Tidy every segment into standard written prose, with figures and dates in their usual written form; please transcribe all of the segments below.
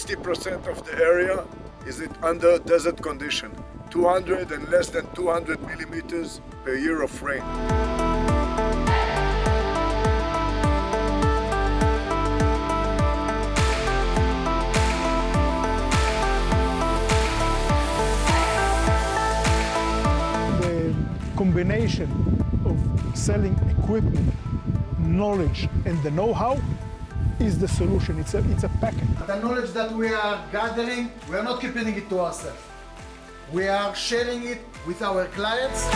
60% of the area is under desert condition. 200 and less than 200 millimeters per year of rain. The combination of selling equipment, knowledge, and the know-how is the solution. It's a package. The knowledge that we are gathering, we are not keeping it to ourselves. We are sharing it with our clients.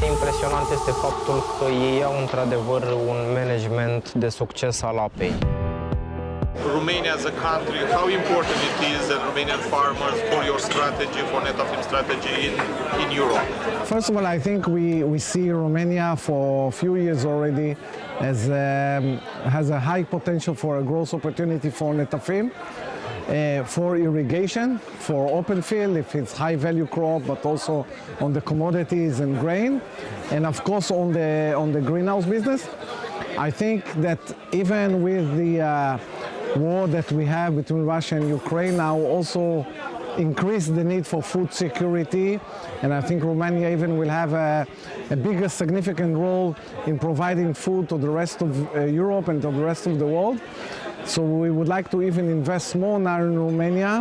Impresionant este faptul că ei au într-adevăr un management de succes al apei. Romania as a country, how important it is and Romanian farmers for your strategy, for Netafim strategy in Europe? First of all, I think we see Romania for a few years already as has a high potential for a growth opportunity for Netafim, for irrigation, for open field, if it's high value crop, but also on the commodities and grain, and of course on the greenhouse business. I think that even with the war that we have between Russia and Ukraine now also increase the need for food security, and I think Romania even will have a bigger significant role in providing food to the rest of Europe and to the rest of the world. So we would like to even invest more now in Romania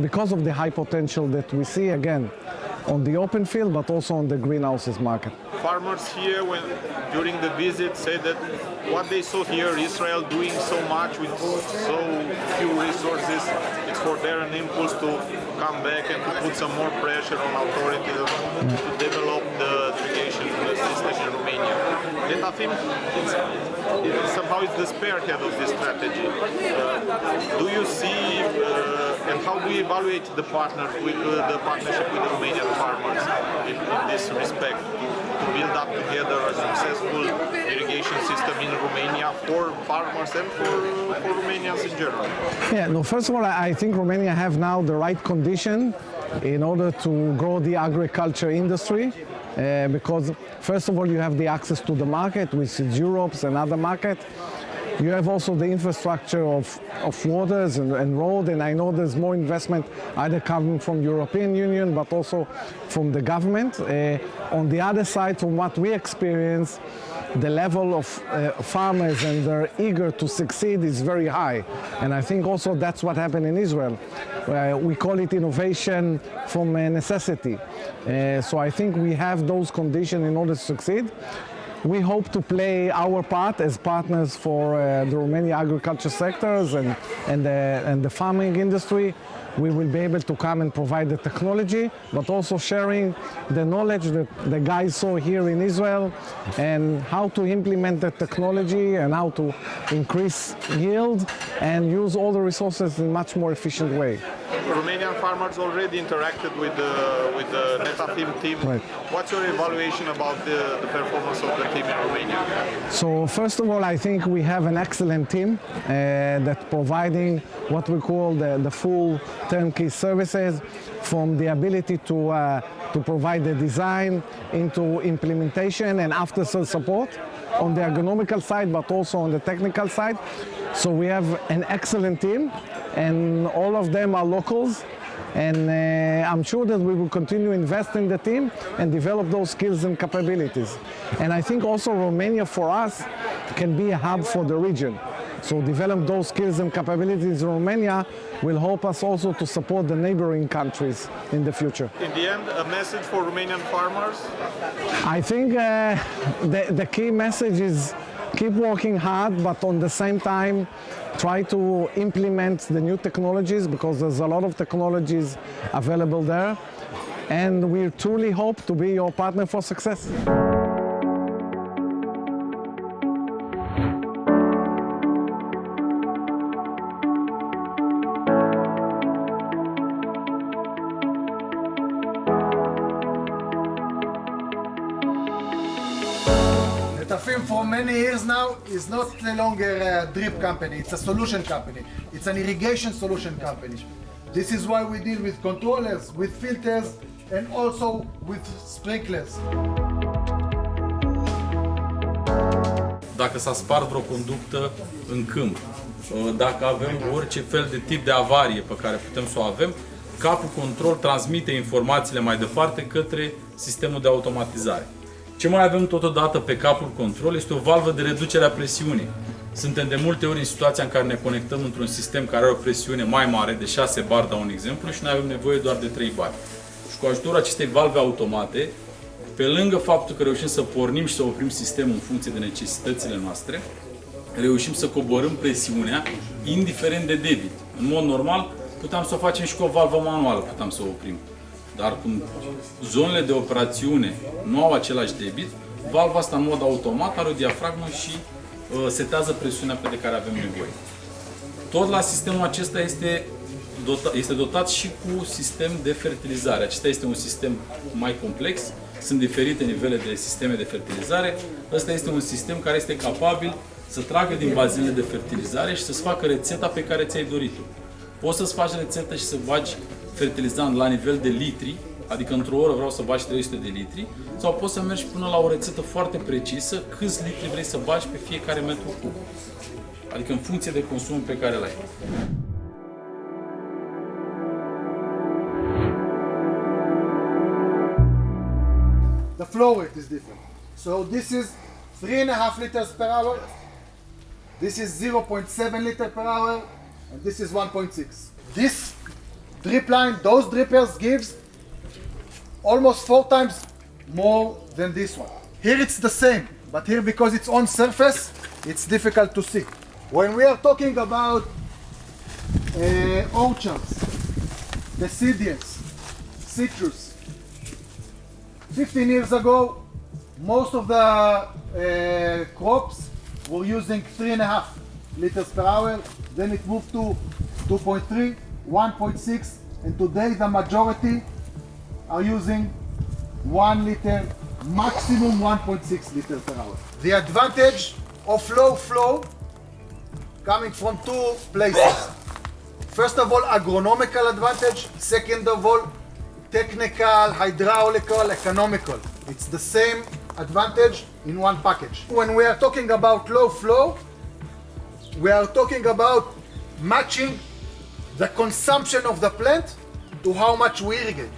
because of the high potential that we see again on the open field but also on the greenhouses market. Farmers here, during the visit, said that what they saw here, Israel doing so much with so few resources, it's for them an impulse to come back and to put some more pressure on authorities to develop the irrigation system in Romania. Netafim somehow is the spearhead of this strategy. Do you see and how do you evaluate the partnership with the Romanian farmers in this respect? To build up together a successful irrigation system in Romania for farmers and for Romanians in general? Yeah, no, first of all, I think Romania have now the right condition in order to grow the agriculture industry. Because first of all, you have the access to the market, which is Europe's and other market. You have also the infrastructure of waters and road, and I know there's more investment either coming from European Union but also from the government. On the other side, from what we experience, the level of farmers and they're eager to succeed is very high. And I think also that's what happened in Israel. We call it innovation from necessity. So I think we have those conditions in order to succeed. We hope to play our part as partners for the Romanian agriculture sectors and the farming industry. We will be able to come and provide the technology, but also sharing the knowledge that the guys saw here in Israel and how to implement the technology and how to increase yield and use all the resources in a much more efficient way. Romanian farmers already interacted with the Netafim team. Right. What's your evaluation about the performance of the team in Romania? So first of all, I think we have an excellent team that's providing what we call the full turnkey services, from the ability to provide the design into implementation and after-sales support on the ergonomical side, but also on the technical side. So we have an excellent team, and all of them are locals. And I'm sure that we will continue to invest in the team and develop those skills and capabilities. And I think also Romania for us can be a hub for the region. So develop those skills and capabilities in Romania will help us also to support the neighboring countries in the future. In the end, a message for Romanian farmers? I think the key message is keep working hard, but on the same time try to implement the new technologies, because there's a lot of technologies available there. And we truly hope to be your partner for success. Netafim for many years now is not no longer a drip company, it's a solution company. It's an irrigation solution company. This is why we deal with controllers, with filters, and also with sprinklers. Dacă s-a spart vreo conductă în câmp, dacă avem orice fel de tip de avarie pe care putem să o avem, capul control transmite informațiile mai departe către sistemul de automatizare. Ce mai avem totodată pe capul control este o valvă de reducere a presiunii. Suntem de multe ori în situația în care ne conectăm într-un sistem care are o presiune mai mare, de 6 bar, dau un exemplu, și noi avem nevoie doar de 3 bar. Și cu ajutorul acestei valve automate, pe lângă faptul că reușim să pornim și să oprim sistemul în funcție de necesitățile noastre, reușim să coborâm presiunea indiferent de debit. În mod normal, puteam să o facem și cu o valvă manuală, puteam să o oprim. Dar cum zonele de operațiune nu au același debit, valva asta în mod automat are o diafragmă și setează presiunea pe care avem nevoie. Tot la sistemul acesta este dotat și cu sistem de fertilizare. Acesta este un sistem mai complex, sunt diferite nivele de sisteme de fertilizare. Ăsta este un sistem care este capabil să tragă din bazinele de fertilizare și să-ți facă rețeta pe care ți-ai dorit-o. Poți să-ți faci rețetă și să bagi fertilizant la nivel de litri, adică într-o oră vreau să bagi 300 de litri, sau poți să mergi până la o rețetă foarte precisă, câți litri vrei să bagi pe fiecare metru cub. Adică în funcție de consumul pe care îl ai. The flow rate is different. So this is 3.5 liters per hour, this is 0.7 liters per hour, and this is 1.6. This drip line, those drippers gives almost 4 times more than this one. Here it's the same, but here because it's on surface, it's difficult to see. When we are talking about orchards, deciduous, citrus, 15 years ago, most of the crops were using 3.5 liters per hour, then it moved to 2.3, 1.6, and today the majority are using 1 liter, maximum 1.6 liters per hour. The advantage of low flow coming from 2 places. First of all, agronomical advantage. Second of all, technical, hydraulical, economical. It's the same advantage in one package. When we are talking about low flow, we are talking about matching the consumption of the plant to how much we irrigate.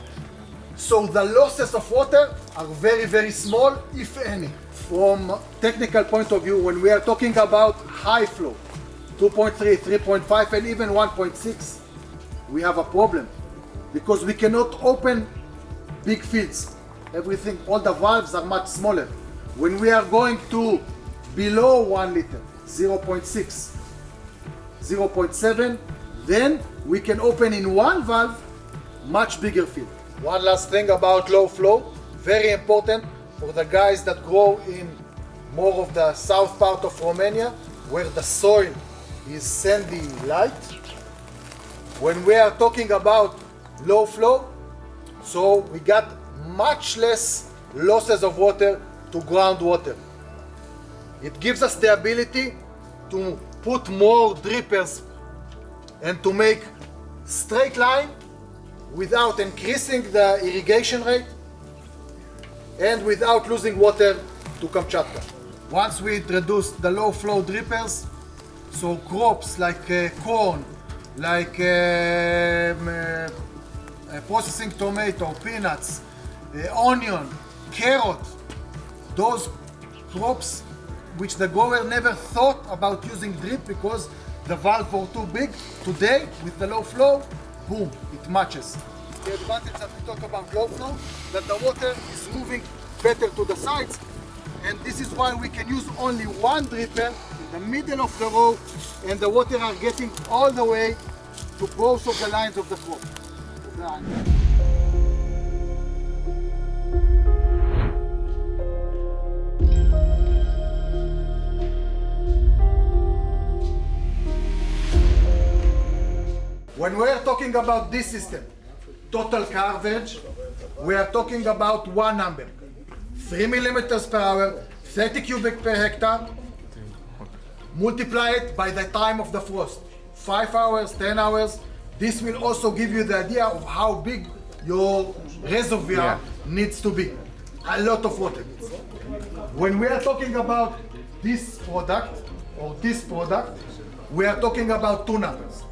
So the losses of water are very, very small, if any. From technical point of view, when we are talking about high flow, 2.3, 3.5, and even 1.6, we have a problem because we cannot open big fields. Everything, all the valves are much smaller. When we are going to below 1 liter, 0.6, 0.7, then we can open in one valve much bigger field. One last thing about low flow, very important for the guys that grow in more of the south part of Romania, where the soil is sandy light. When we are talking about low flow, so we got much less losses of water to groundwater. It gives us the ability to put more drippers and to make straight line without increasing the irrigation rate and without losing water to Kamchatka. Once we introduce the low flow drippers, so crops like corn, like processing tomato, peanuts, onion, carrot, those crops which the grower never thought about using drip because the valve were too big, today with the low flow, boom, it matches. The advantage that we talk about low flow, that the water is moving better to the sides, and this is why we can use only one dripper in the middle of the row, and the water are getting all the way to both of the lines of the crop. When we are talking about this system, total coverage, we are talking about one number. 3 millimeters per hour, 30 cubic per hectare, multiply it by the time of the frost. 5 hours, 10 hours. This will also give you the idea of how big your reservoir needs to be. A lot of water. When we are talking about this product, we are talking about two numbers.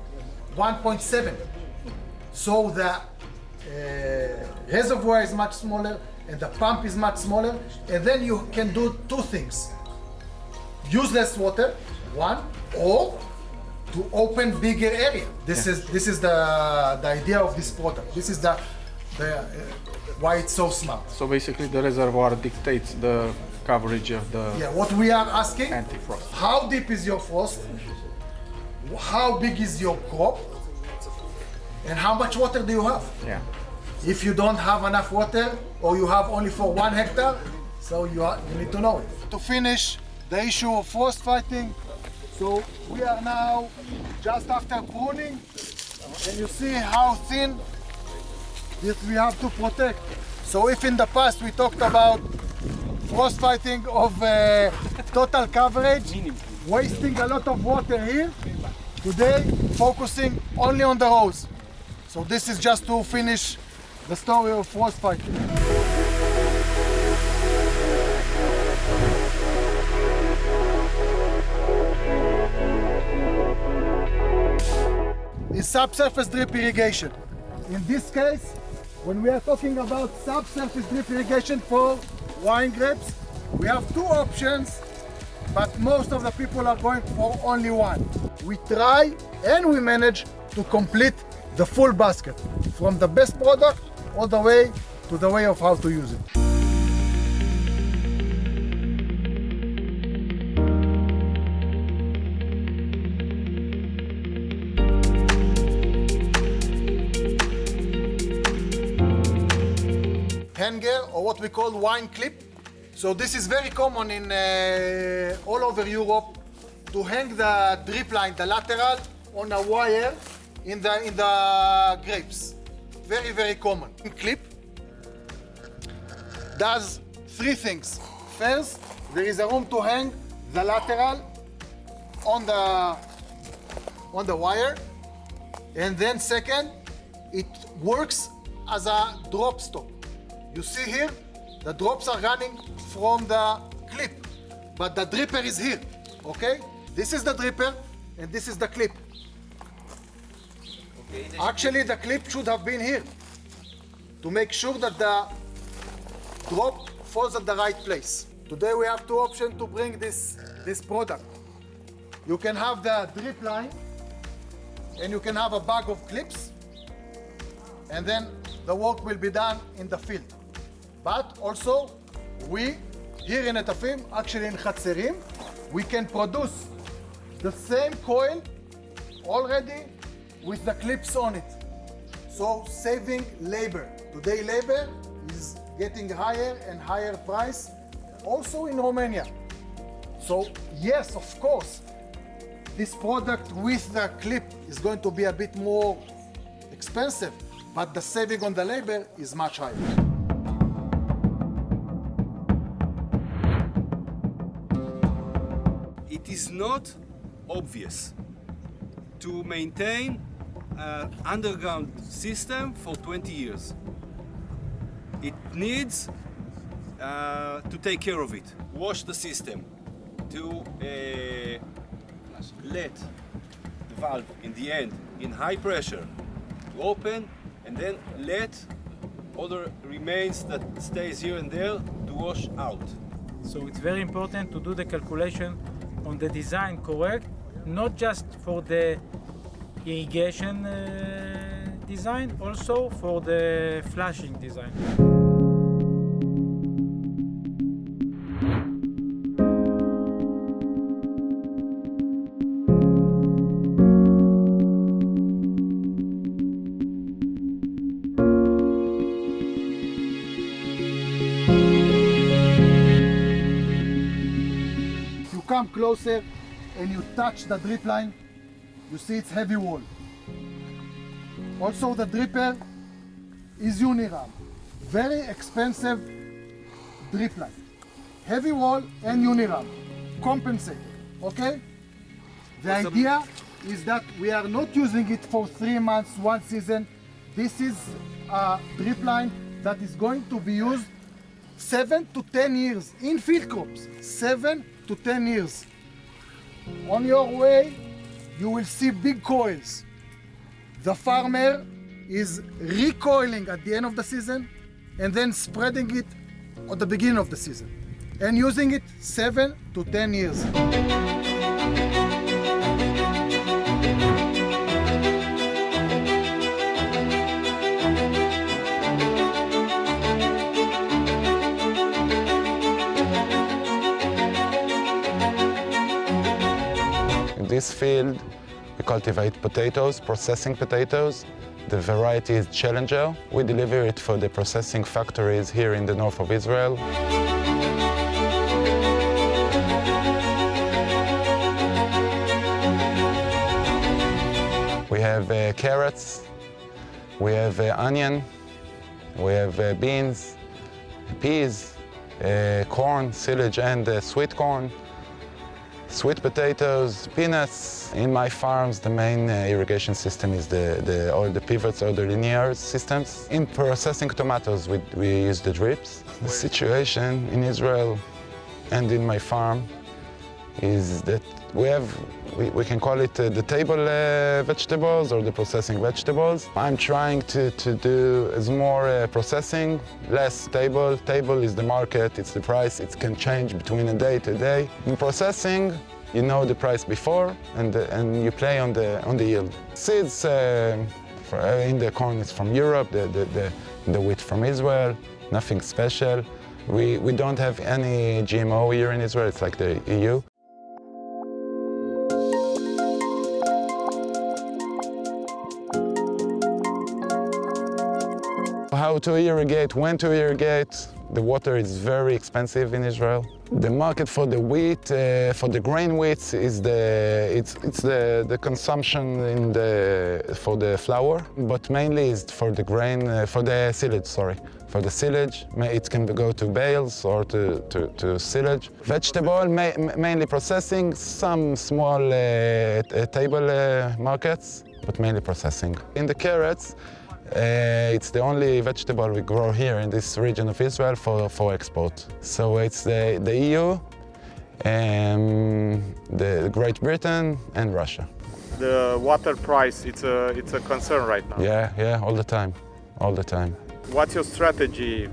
1.7. So the reservoir is much smaller and the pump is much smaller, and then you can do two things. Use less water, one, or to open bigger area. This is the idea of this product. This is the why it's so smart. So basically the reservoir dictates the coverage of the what we are asking, anti-frost. How deep is your frost? How big is your crop? And how much water do you have? If you don't have enough water, or you have only for 1 hectare, so you need to know it. To finish the issue of frost fighting, so we are now just after pruning, and you see how thin that we have to protect. So if in the past we talked about frost fighting of total coverage, wasting a lot of water here, today focusing only on the rows. So this is just to finish the story of frost fighting. Is subsurface drip irrigation. In this case, when we are talking about subsurface drip irrigation for wine grapes, we have two options, but most of the people are going for only one. We try and we manage to complete the full basket, from the best product all the way to the way of how to use it. Hanger, or what we call wine clip. So this is very common in all over Europe, to hang the drip line, the lateral, on a wire in the grapes. Very, very common. Clip does three things. First, there is a room to hang the lateral on the wire, and then second, it works as a drop stop. You see here, the drops are running from the clip, but the dripper is here, okay? This is the dripper, and this is the clip. Actually, the clip should have been here to make sure that the drop falls at the right place. Today we have two options to bring this product. You can have the drip line, and you can have a bag of clips, and then the work will be done in the field. But also, we here in Netafim, actually in 𝐍𝐸, we can produce the same coil already with the clips on it. So saving labor. Today labor is getting higher and higher price, also in Romania. So yes, of course, this product with the clip is going to be a bit more expensive, but the saving on the labor is much higher. It is not obvious to maintain an underground system for 20 years. It needs to take care of it, wash the system, to let the valve in the end in high pressure to open, and then let all the remains that stays here and there to wash out. So it's very important to do the calculation on the design correct, not just for the irrigation design, also for the flushing design. Come closer and you touch the drip line, you see it's heavy wall. Also the dripper is uniram, very expensive drip line. heavy wall and uniram, compensated, okay? The idea is that we are not using it for 3 months, 1 season. This is a drip line that is going to be used 7 to 10 years in field crops, 7 to 10 years. On your way, you will see big coils. The farmer is recoiling at the end of the season and then spreading it at the beginning of the season and using it 7 to 10 years. In this field, we cultivate potatoes, processing potatoes. The variety is 𝐍𝐨𝐫𝐿. We deliver it for the processing factories here in the north of Israel. We have carrots, we have onion, we have beans, peas, corn, silage and sweet corn, sweet potatoes, peanuts. In my farms, the main irrigation system is all the pivots or the linear systems. In processing tomatoes, we use the drips. The situation in Israel and in my farm is that we can call it the table vegetables or the processing vegetables. I'm trying to do more processing, less table. Table is the market, it's the price, it can change between a day to day. In processing, you know the price before and you play on the yield. Seeds in the corn is from Europe, the wheat from Israel, nothing special. We don't have any GMO here in Israel, it's like the EU. How to irrigate, when to irrigate. The water is very expensive in Israel. The market for the wheat, for the grain wheat, is the consumption for the flour, but mainly is for the grain, for the silage. Sorry, for the silage, it can go to bales or to silage. Vegetable, mainly processing. Some small table markets, but mainly processing. In the carrots. It's the only vegetable we grow here in this region of Israel for export. So it's the EU, the Great Britain and Russia. The water price, it's a concern right now. Yeah, all the time. What's your strategy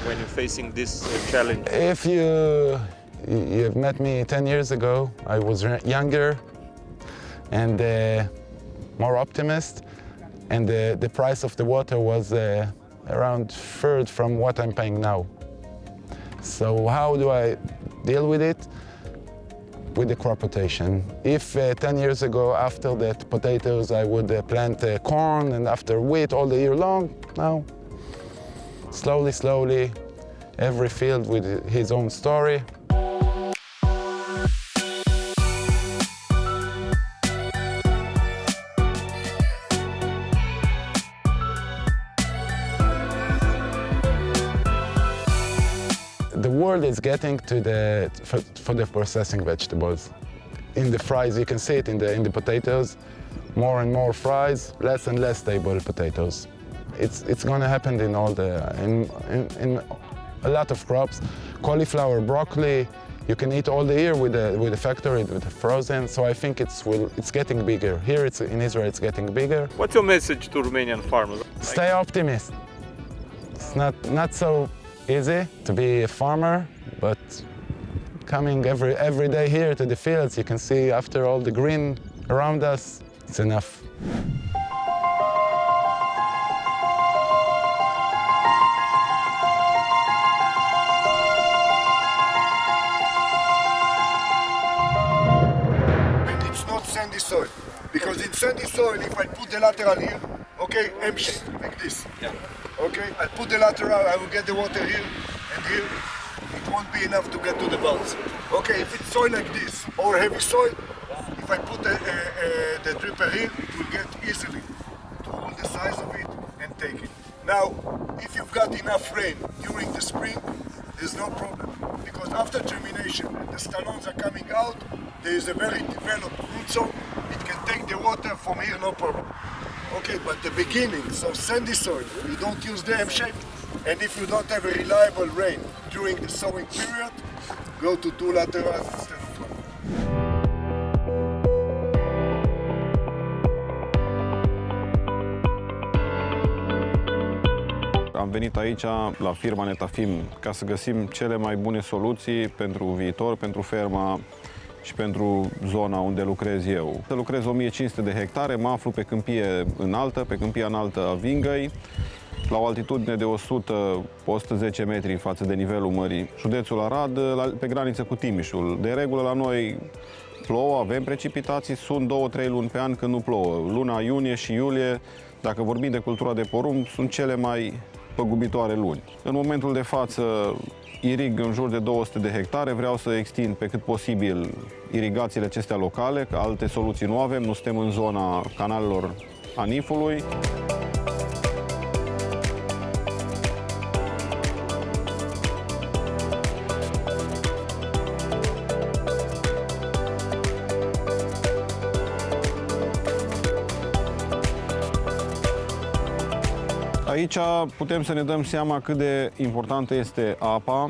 when you're facing this challenge? If you've met me 10 years ago, I was younger and more optimist. And the price of the water was around third from what I'm paying now. So how do I deal with it? With the crop rotation. If 10 years ago, after the potatoes, I would plant corn and after wheat all the year long, now, slowly, every field with his own story. The world is getting to for the processing vegetables. In the fries, you can see it in the potatoes. More and more fries, less and less stable potatoes. It's going to happen in in a lot of crops. Cauliflower, broccoli, you can eat all the year with the factory, with the frozen. So I think it's getting bigger. Here in Israel, it's getting bigger. What's your message to Romanian farmers? Stay optimist. It's not so easy to be a farmer, but coming every day here to the fields, you can see after all the green around us, it's enough. It's not sandy soil, because in sandy soil, if I put the lateral here, okay, M-shape, like this. Yeah. Okay, I'll put the lateral, I will get the water here and here. It won't be enough to get to the bulbs. Okay, if it's soil like this, or heavy soil, if I put the dripper here, it will get easily to hold the size of it and take it. Now, if you've got enough rain during the spring, there's no problem. because after germination and the stanones are coming out, there is a very developed root zone. It can take the water from here, no problem. Okay, but the beginning, so sandy soil, you don't use the M shape, and if you don't have a reliable rain during the sowing period, go to 2 laterals instead of 1. Am venit aici, la firma Netafim, ca să găsim cele mai bune soluții pentru viitor, pentru ferma și pentru zona unde lucrez eu. Lucrez 1500 de hectare, mă aflu pe câmpie înaltă, pe câmpia înaltă a Vingăi, la o altitudine de 100-110 metri față de nivelul mării. Județul Arad, pe graniță cu Timișul. De regulă la noi plouă, avem precipitații, sunt 2-3 luni pe an când nu plouă. Luna iunie și iulie, dacă vorbim de cultura de porumb, sunt cele mai păgubitoare luni. În momentul de față irig în jur de 200 de hectare, vreau să extind pe cât posibil irigațiile acestea locale, că alte soluții nu avem, nu suntem în zona canalelor Anifului. Aici putem să ne dăm seama cât de importantă este apa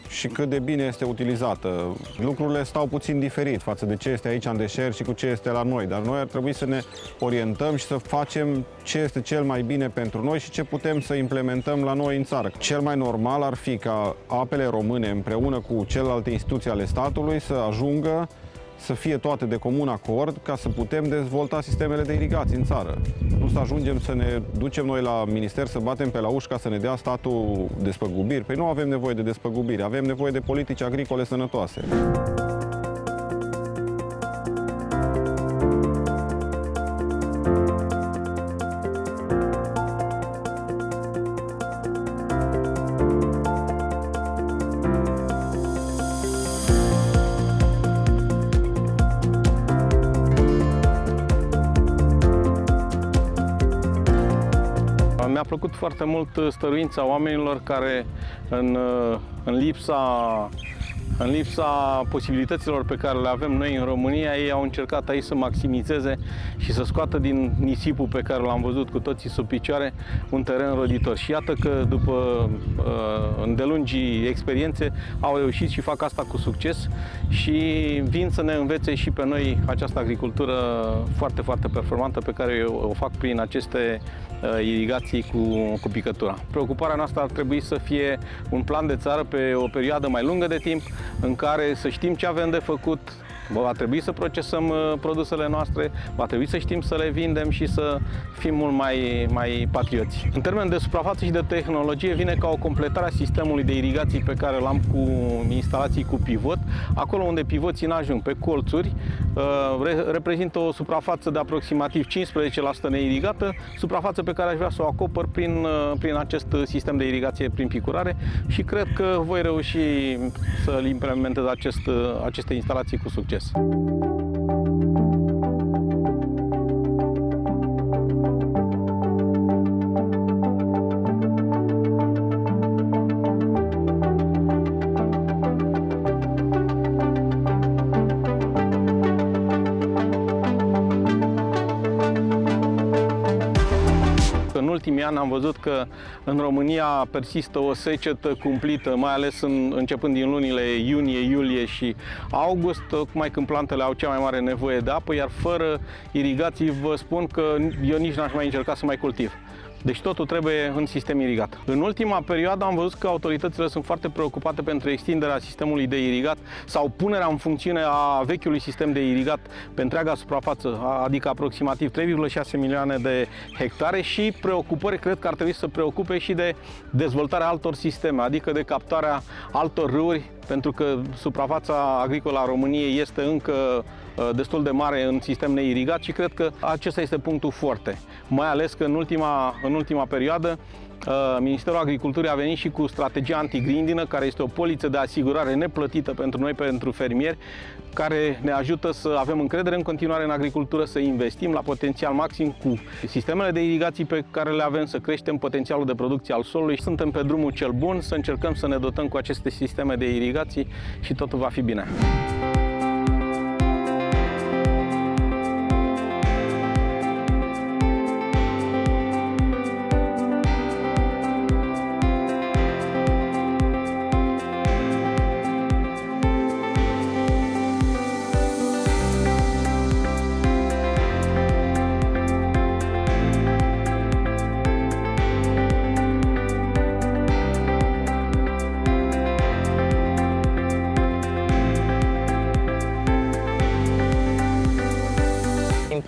și cât de bine este utilizată. Lucrurile stau puțin diferit față de ce este aici în deșert și cu ce este la noi, dar noi ar trebui să ne orientăm și să facem ce este cel mai bine pentru noi și ce putem să implementăm la noi în țară. Cel mai normal ar fi ca apele române împreună cu celelalte instituții ale statului să ajungă să fie toate de comun acord ca să putem dezvolta sistemele de irigații în țară. Nu să ajungem să ne ducem noi la minister să batem pe la ușă ca să ne dea statul despăgubiri. Păi nu avem nevoie de despăgubiri, avem nevoie de politici agricole sănătoase. Mi-a plăcut foarte mult stăruința oamenilor care în lipsa posibilităților pe care le avem noi în România, ei au încercat aici să maximizeze și să scoată din nisipul pe care l-am văzut cu toții sub picioare un teren roditor. Și iată că după îndelungi experiențe au reușit și fac asta cu succes și vin să ne învețe și pe noi această agricultură foarte, foarte performantă pe care o fac prin aceste irigații cu picătura. Preocuparea noastră ar trebui să fie un plan de țară pe o perioadă mai lungă de timp, în care să știm ce avem de făcut, va trebui să procesăm produsele noastre, va trebui să știm să le vindem și să fim mult mai patrioți. În termen de suprafață și de tehnologie, vine ca o completare a sistemului de irigații pe care l-am cu instalații cu pivot. Acolo unde pivoții n-ajung pe colțuri, reprezintă o suprafață de aproximativ 15% neirigată, suprafață pe care aș vrea să o acopăr prin acest sistem de irigație prin picurare și cred că voi reuși să-l implementez aceste instalații cu succes. În ultimii ani am văzut că în România persistă o secetă cumplită, mai ales începând din lunile iunie, iulie și august, tocmai când plantele au cea mai mare nevoie de apă, iar fără irigații vă spun că eu nici n-aș mai încerca să mai cultiv. Deci totul trebuie în sistem irigat. În ultima perioadă am văzut că autoritățile sunt foarte preocupate pentru extinderea sistemului de irigat sau punerea în funcțiune a vechiului sistem de irigat pe întreaga suprafață, adică aproximativ 3,6 milioane de hectare și preocupări cred că ar trebui să preocupe și de dezvoltarea altor sisteme, adică de captarea altor râuri, pentru că suprafața agricolă a României este încă destul de mare în sistem neirigat și cred că acesta este punctul forte. Mai ales că în ultima perioadă Ministerul Agriculturii a venit și cu strategia antigrindină, care este o poliță de asigurare neplătită pentru noi, pentru fermieri, care ne ajută să avem încredere în continuare în agricultură, să investim la potențial maxim cu sistemele de irigații pe care le avem, să creștem potențialul de producție al solului. Suntem pe drumul cel bun, să încercăm să ne dotăm cu aceste sisteme de irigații și totul va fi bine.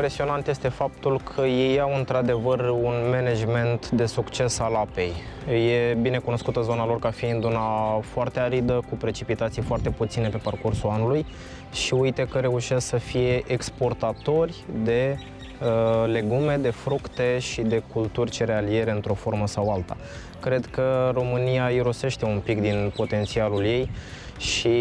Impresionant este faptul că ei au într-adevăr un management de succes al apei. E bine cunoscută zona lor ca fiind una foarte aridă, cu precipitații foarte puține pe parcursul anului și uite că reușesc să fie exportatori de legume, de fructe și de culturi cerealiere într-o formă sau alta. Cred că România irosește un pic din potențialul ei și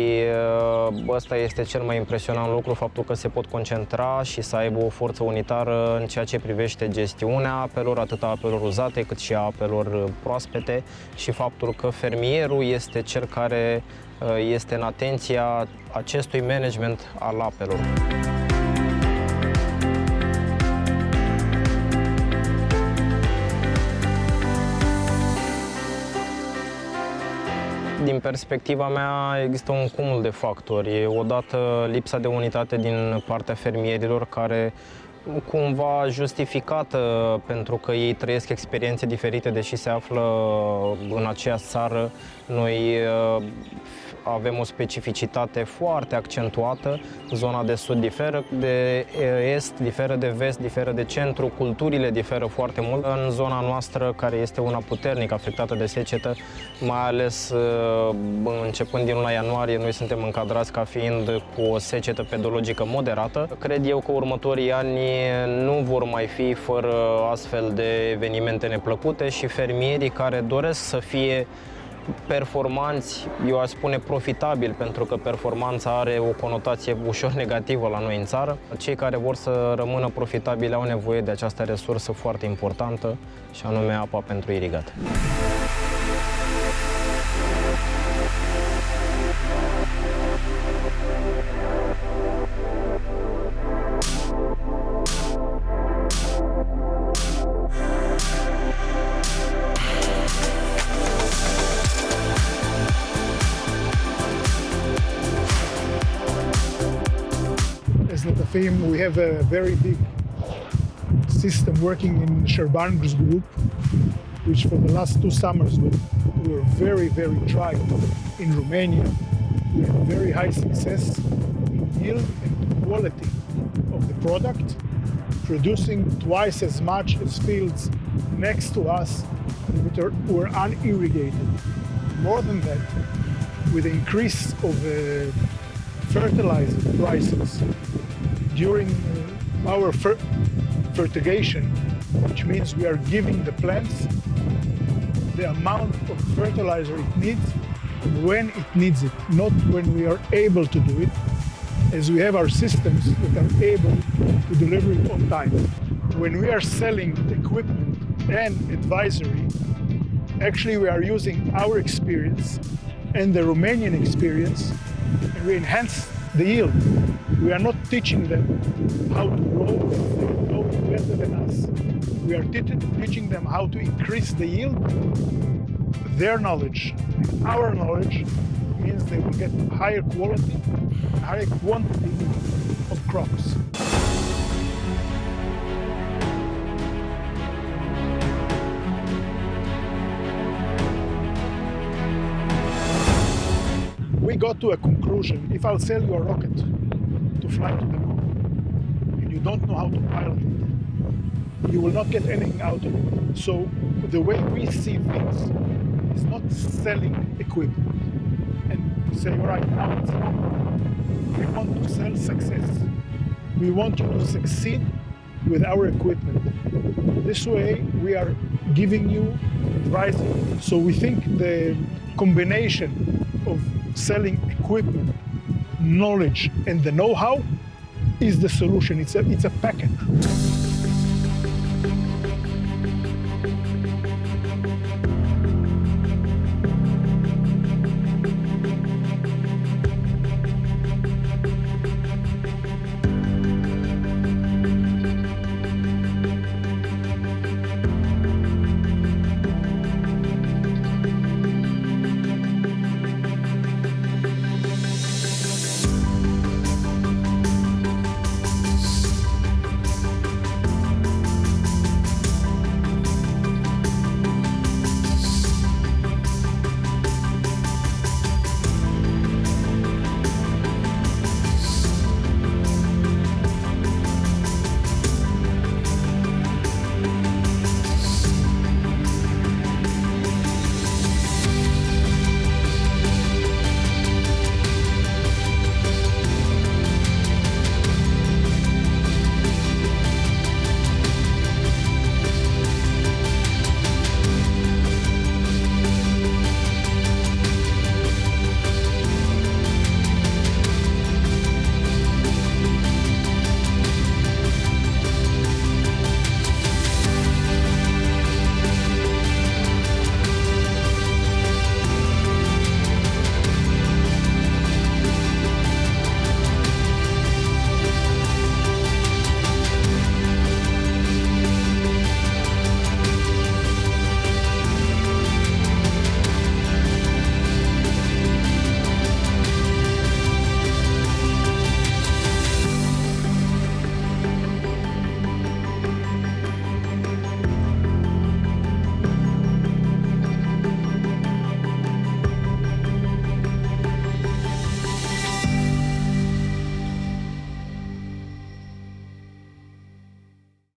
ăsta este cel mai impresionant lucru, faptul că se pot concentra și să aibă o forță unitară în ceea ce privește gestiunea apelor, atât a apelor uzate cât și a apelor proaspete, și faptul că fermierul este cel care este în atenția acestui management al apelor. Din perspectiva mea există un cumul de factori. Odată lipsa de unitate din partea fermierilor, care cumva justificată pentru că ei trăiesc experiențe diferite, deși se află în aceeași țară. Noi avem o specificitate foarte accentuată. Zona de sud diferă de est, diferă de vest, diferă de centru, culturile diferă foarte mult. În zona noastră, care este una puternic afectată de secetă, mai ales începând din luna ianuarie, noi suntem încadrați ca fiind cu o secetă pedologică moderată. Cred eu că următorii ani nu vor mai fi fără astfel de evenimente neplăcute și fermierii care doresc să fie performanți, eu aș spune profitabili, pentru că performanța are o conotație ușor negativă la noi în țară. Cei care vor să rămână profitabili au nevoie de această resursă foarte importantă, și anume apa pentru irigat. Netafim, we have a very big system working in 𝐍𝐨𝐫𝐽 group, which for the last 2 summers we were very tried in Romania. We had very high success in yield and quality of the product, producing twice as much as fields next to us that were unirrigated. More than that, with the increase of fertilizer prices during our fertigation, which means we are giving the plants the amount of fertilizer it needs when it needs it, not when we are able to do it, as we have our systems that are able to deliver it on time. When we are selling equipment and advisory, actually we are using our experience and the Romanian experience, and we enhance the yield. We are not teaching them how to grow, they know better than us. We are teaching them how to increase the yield. Their knowledge and our knowledge means they will get higher quality and higher quantity of crops. We got to a conclusion. If I'll sell you a rocket to fly to the moon and you don't know how to pilot it, you will not get anything out of it. So the way we see things is not selling equipment and say, all right, now it's done. We want to sell success. we want you to succeed with our equipment. This way, we are giving you advice. So we think the combination of selling equipment, knowledge, and the know-how is the solution. It's a packet.